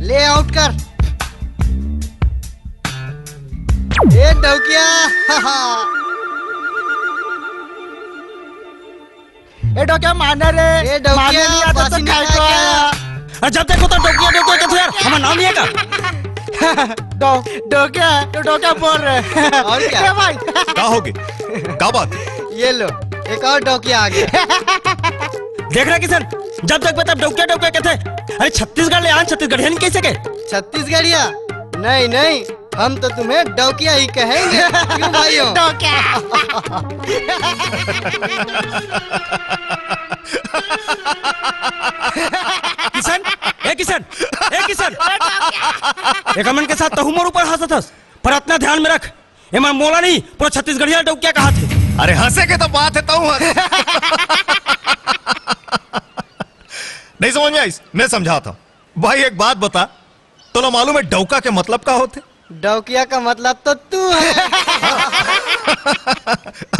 ले आउट कर। ए डौकिया। ए डोक्या मारना रे। ए डौकिया, मारने नहीं आता तो बासी काय नहीं को खाया आया। जब देखो तो डोकिया डोकिया कहते यार हमारा नाम नहीं है का। डोकिया बोल रहे। और क्या? भाई का होगे का बात? ये लो एक और डौकिया आ गया। देख रहे किसान, जब देख तब डोकिया डोकिया कहते। अरे छत्तीसगढ़ ले आन, छत्तीसगढ़ है नहीं कैसे के? छत्तीसगढ़िया? नहीं नहीं, हम तो तुम्हें डौकिया ही कहेंगे। क्यों भाइयों? किशन, ए किशन, ए किशन, एक अमन के साथ तहुमर ऊपर हंसत हंस, पर अपना ध्यान में रख, ये मैं मोला नहीं पूरा छत्तीसगढ़िया डौकिया कहा थे। अरे हंसे के तो बात है तो नहीं समझ में आई? मैं समझाता भाई, एक बात बता, तो ना मालूम है डौका के मतलब का होते? डौकिया का मतलब तो तू है।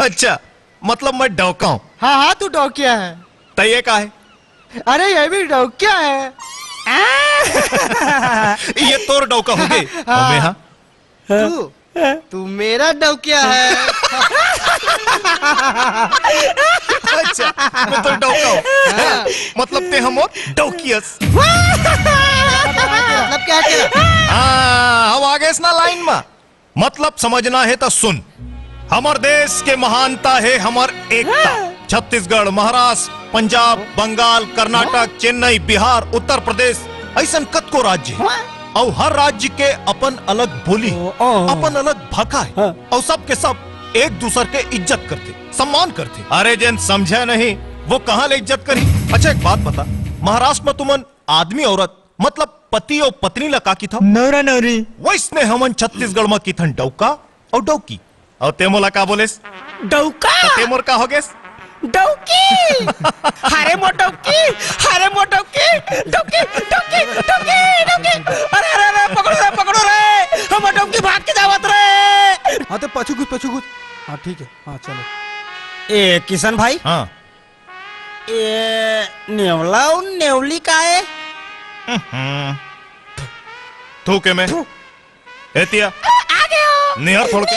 अच्छा, मतलब मैं डौका हूं। हाँ हाँ तू डौकिया है। तो ये का है? अरे ये भी डौकिया है। ये तोर डौका हो गए। हाँ तू मेरा डौकिया है। अच्छा, मैं तो डौका हूं। मतलब ते हम डौकियस। मतलब क्या है तेरा? अब आगे इस ना लाइन में मतलब समझना है तो सुन। हमार देश के महानता है हमार एकता। छत्तीसगढ़, महाराष्ट्र, पंजाब, बंगाल, कर्नाटक, चेन्नई, बिहार, उत्तर प्रदेश ऐसा कतको राज्य है और हर राज्य के अपन अलग बोली, अपन अलग भाषा है और सब के सब एक दूसरे के इज्जत करते, सम्मान करते। अरे जन समझे नहीं वो कहाँ ले इज्जत करी? अच्छा एक बात बता, महाराष्ट्र में तुमन आदमी औरत मतलब पति और पत्नी लगा की था नौरा नौरी, वैसने हमन छत्तीसगढ़ में की थन डौका और डौकी। और तेमोला का बोलेस? डौका, तो तेमोर का हो गेस? डौकी। हरे मोटौकी, हरे मोटौकी, डौकी, डौकी, डौकी, डौकी। अरे अरे अरे पकड़ो रे, हम डौकी भाग के जावत रे। हाँ तो पछू कुछ। हाँ ठीक है, हाँ चलो। ए किशन भाई, हाँ ये नेवला और नेवली का है? तू के मैं एतिया निहर छोड़ के